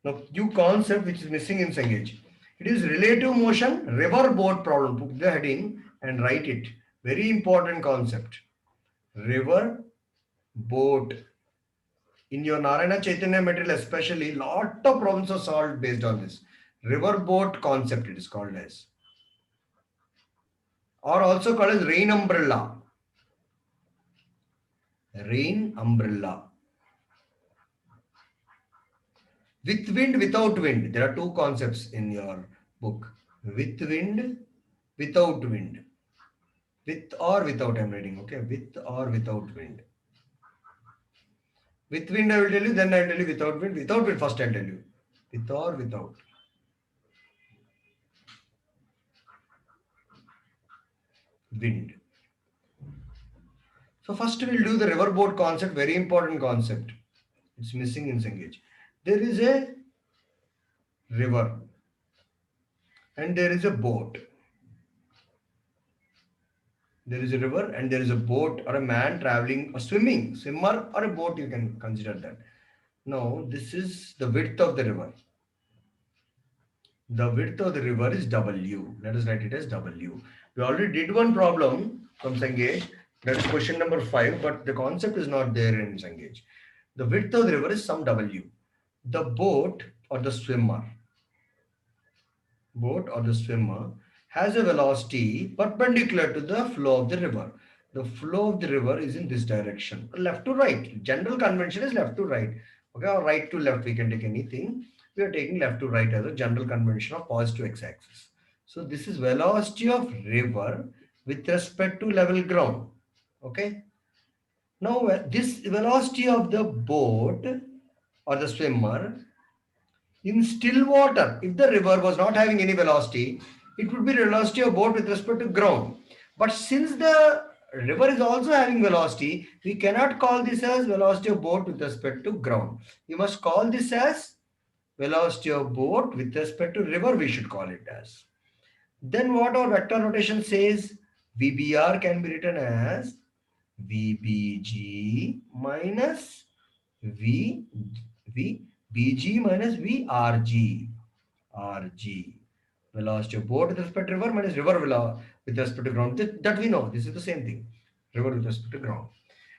Now, new concept which is missing in Cengage. It is relative motion river boat problem. Put the heading and write it. Very important concept. River boat. In your Narayana Chaitanya material, especially, lot of problems are solved based on this. River boat concept it is called as. Or also called as rain umbrella. Rain umbrella. With wind, without wind. There are two concepts in your book. With wind, without wind. With or without I'm writing. Okay. With or without wind. With wind I will tell you, then I will tell you without wind. Without wind first I will tell you. With or without. Wind. So first we'll do the riverboat concept. Very important concept. It's missing in Cengage. There is a river and there is a boat. There is a river and there is a boat or a man traveling or swimming, swimmer or a boat, you can consider that. Now this is the width of the river. The width of the river is W. Let us write it as W. We already did one problem from Cengage. That's question number 5, but the concept is not there in Cengage. The width of the river is some W. The boat or the swimmer has a velocity perpendicular to the flow of the river. The flow of the river is in this direction, left to right. General convention is left to right. Okay, or right to left, we can take anything. We are taking left to right as a general convention of positive x-axis. So this is velocity of river with respect to level ground. Okay. Now this velocity of the boat or the swimmer in still water, if the river was not having any velocity, it would be velocity of boat with respect to ground. But since the river is also having velocity, we cannot call this as velocity of boat with respect to ground. We must call this as velocity of boat with respect to river, we should call it as. Then what our vector notation says, VBR can be written as VBG minus V BG minus VRG. RG. Velocity of boat with respect to river minus river with respect to ground. That we know. This is the same thing. River with respect to ground.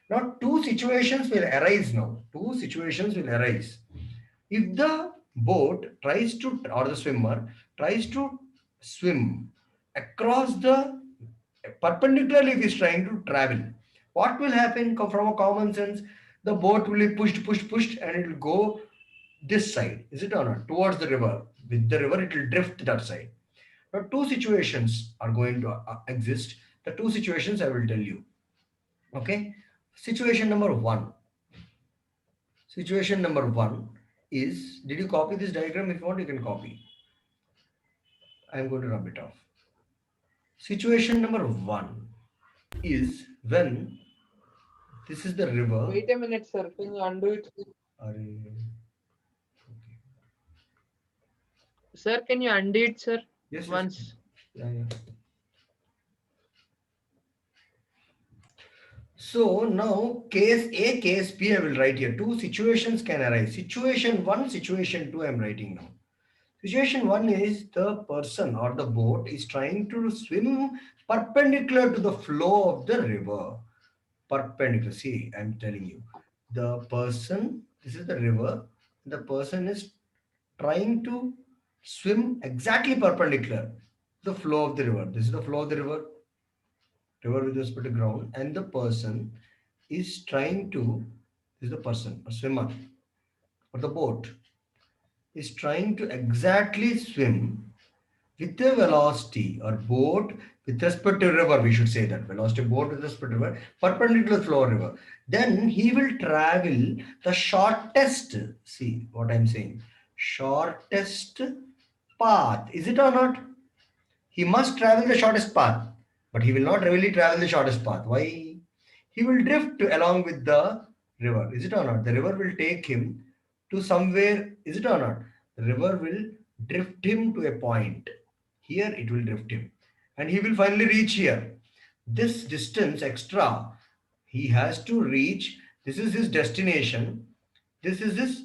Now, two situations will arise now. Two situations will arise. If the boat tries to, or the swimmer tries to swim across the perpendicularly, if he is trying to travel, what will happen from a common sense? The boat will be pushed, and it will go this side, is it or not? Towards the river. With the river, it will drift that side. Now, two situations are going to exist. The two situations I will tell you. Okay. Situation number one. Situation number one is, did you copy this diagram? If you want, you can copy. I am going to rub it off. Situation number one is when this is the river. Wait a minute, sir. Can you undo it? Sir, can you undo it, sir? Yes, yes. Once. Yeah. So now case A, case B I will write here. Two situations can arise. Situation 1, situation 2 I am writing now. Situation 1 is the person or the boat is trying to swim perpendicular to the flow of the river. Perpendicular. See, I am telling you. The person, this is the river. The person is trying to swim exactly perpendicular to the flow of the river. This is the flow of the river with respect to ground, and the person is trying to, this is the person, a swimmer, or the boat is trying to exactly swim with the velocity or boat with respect to river, we should say that velocity of boat with respect to river perpendicular flow of river. Then he will travel the shortest, see what I'm saying, shortest path, is it or not? He must travel the shortest path, but he will not really travel the shortest path. Why? He will drift along with the river. Is it or not? The river will take him to somewhere. Is it or not? The river will drift him to a point. Here it will drift him. And he will finally reach here. This distance extra he has to reach. This is his destination. This is his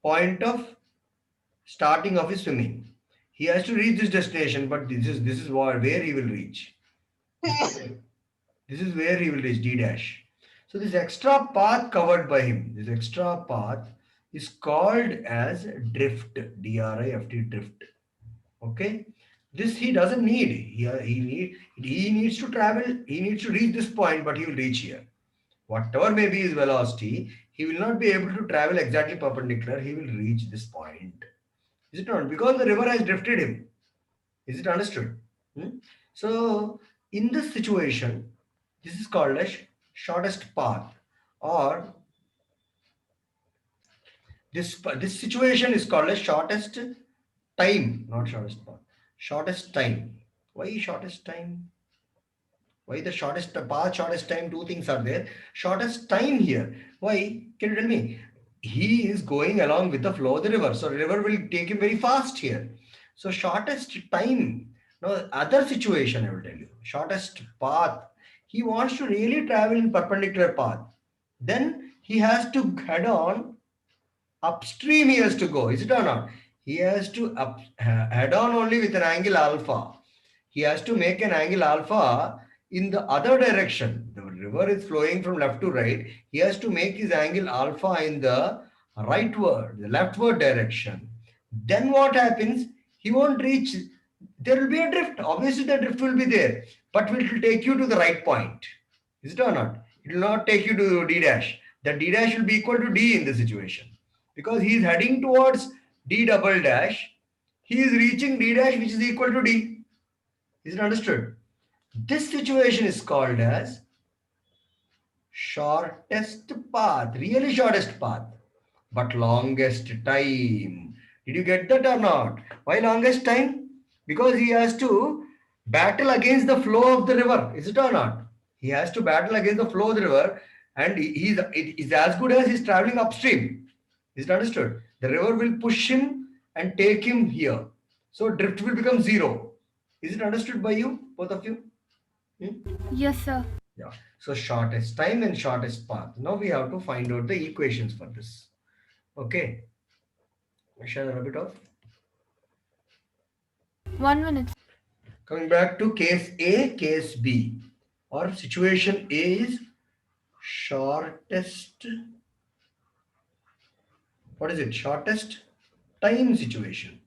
point of starting of his swimming. He has to reach this destination, but this is where he will reach. This is where he will reach D dash. So this extra path covered by him, this extra path is called as drift, D-R-I-F-T, drift. Okay, this he doesn't need. He needs to travel. He needs to reach this point, but he will reach here. Whatever may be his velocity, he will not be able to travel exactly perpendicular. He will reach this point. Is it not? Because the river has drifted him. Is it understood? Hmm? So in this situation, this is called as shortest path, or this situation is called as shortest time, not shortest path. Shortest time. Why shortest time? Why the shortest path, shortest time? Two things are there. Shortest time here. Why? Can you tell me? He is going along with the flow of the river. So river will take him very fast here. So shortest time. Now other situation I will tell you. Shortest path. He wants to really travel in perpendicular path. Then he has to head on upstream. He has to go. Is it or not? He has to head on only with an angle alpha. He has to make an angle alpha in the other direction. The river is flowing from left to right. He has to make his angle alpha in the rightward, the leftward direction. Then what happens? He won't reach. There will be a drift. Obviously, the drift will be there, but it will take you to the right point. Is it or not? It will not take you to D dash. The D dash will be equal to D in this situation because he is heading towards D double dash. He is reaching D dash, which is equal to D. Is it understood? This situation is called as shortest path, really shortest path, but longest time. Did you get that or not? Why longest time? Because he has to battle against the flow of the river. Is it or not? He has to battle against the flow of the river, and it is as good as he's traveling upstream. Is it understood? The river will push him and take him here. So drift will become zero. Is it understood by you, both of you? Yes, sir. Yeah. So shortest time and shortest path. Now we have to find out the equations for this. Okay. Shall I rub it off? 1 minute. Coming back to case A, case B, or situation A is shortest. What is it? Shortest time situation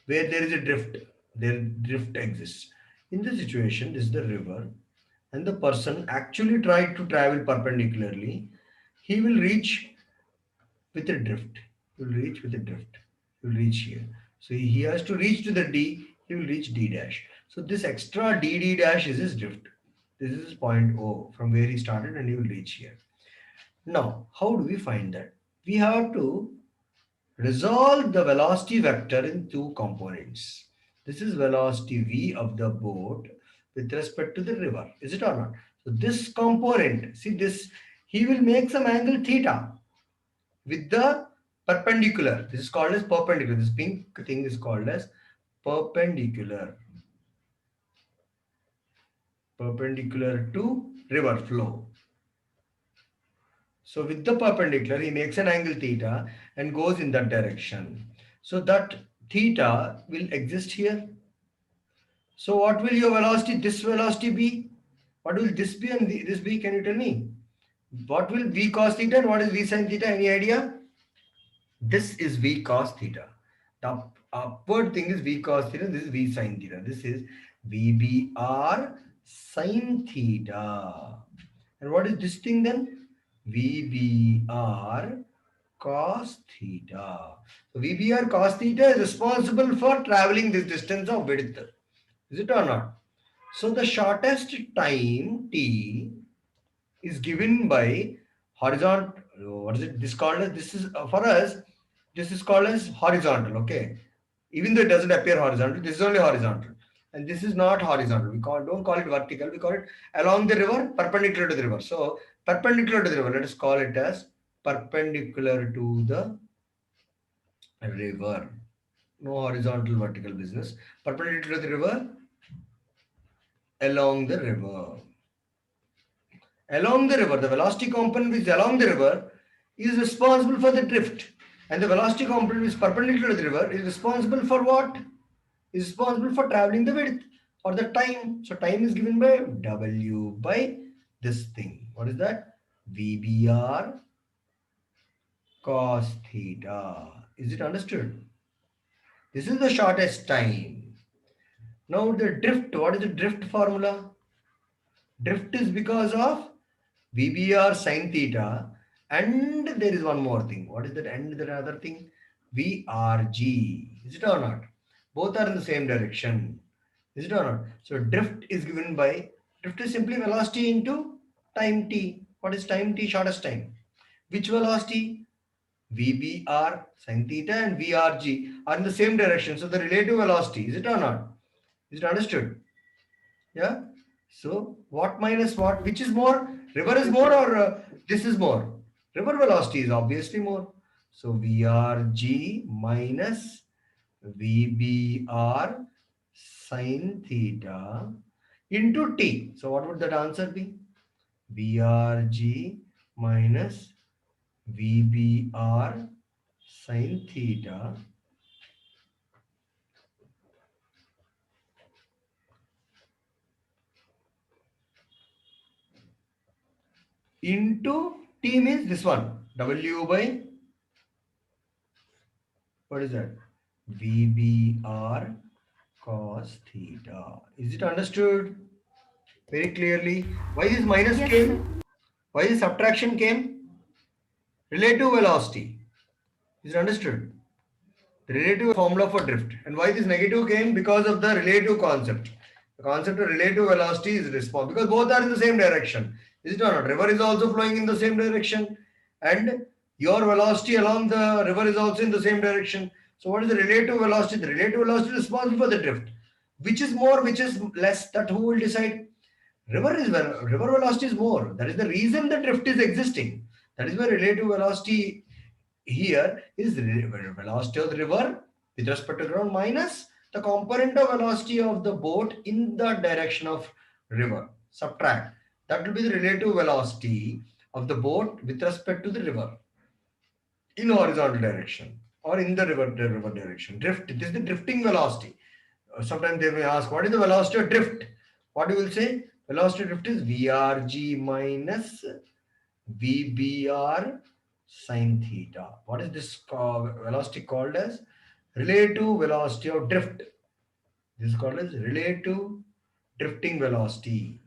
where there is a drift. There drift exists. In this situation, this is the river, and the person actually tried to travel perpendicularly. He will reach with a drift. He will reach with a drift. He will reach here. So he has to reach to the D. He will reach D dash. So this extra D dash is his drift. This is point O from where he started, and he will reach here. Now, how do we find that? We have to resolve the velocity vector in two components. This is velocity V of the boat with respect to the river. Is it or not? So this component, see this, he will make some angle theta with the perpendicular. This is called as perpendicular. This pink thing is called as perpendicular. Perpendicular to river flow. So with the perpendicular, he makes an angle theta and goes in that direction. So that theta will exist here. So what will your velocity, this velocity be? What will this be and this be? Can you tell me? What will V cos theta and what is V sin theta? Any idea? This is V cos theta. The upward thing is V cos theta. This is V sin theta. This is VBR sin theta. And what is this thing then? VBR cos theta. So VBR cos theta is responsible for traveling this distance of width. Is it or not? So the shortest time T is given by horizontal. What is it? This called as, this is for us, this is called as horizontal. Okay. Even though it doesn't appear horizontal, this is only horizontal. And this is not horizontal. We don't call it vertical. We call it along the river, perpendicular to the river. So perpendicular to the river, let us call it as perpendicular to the river. No horizontal vertical business. Perpendicular to the river, along the river. Along the river, the velocity component which is along the river is responsible for the drift. And the velocity component is perpendicular to the river is responsible for what? Is responsible for traveling the width or the time. So time is given by W by this thing. What is that? VBR cos theta. Is it understood? This is the shortest time. Now the drift, what is the drift formula? Drift is because of VBR sine theta, and there is one more thing. What is that? And the other thing? VRG. Is it or not? Both are in the same direction. Is it or not? So drift is given by, drift is simply velocity into time t. What is time t? Shortest time. Which velocity? VBR sine theta and VRG are in the same direction. So the relative velocity, is it or not? Is it understood? Yeah. So what minus what? Which is more? River is more or this is more? River velocity is obviously more. So VRG minus VBR sine theta into T. So what would that answer be? VRG minus VBR sine theta into T means this one. W by, what is that? VBR cos theta. Is it understood very clearly? Why this minus Yes, came? sir. Why this subtraction came? Relative velocity. Is it understood? The relative formula for drift. And why this negative came? Because of the relative concept. The concept of relative velocity is responsible because both are in the same direction. Is it or not? River is also flowing in the same direction, and your velocity along the river is also in the same direction. So what is the relative velocity? The relative velocity is responsible for the drift. Which is more, which is less? That who will decide? River velocity is more. That is the reason the drift is existing. That is why relative velocity here is the velocity of the river with respect to ground minus the component of velocity of the boat in the direction of river. Subtract. That will be the relative velocity of the boat with respect to the river in horizontal direction or in the river direction. Drift. This is the drifting velocity. Sometimes they may ask, what is the velocity of drift? What you will say? Velocity of drift is VRG minus VBR sine theta. What is this velocity called as? Relative velocity of drift. This is called as relative drifting velocity.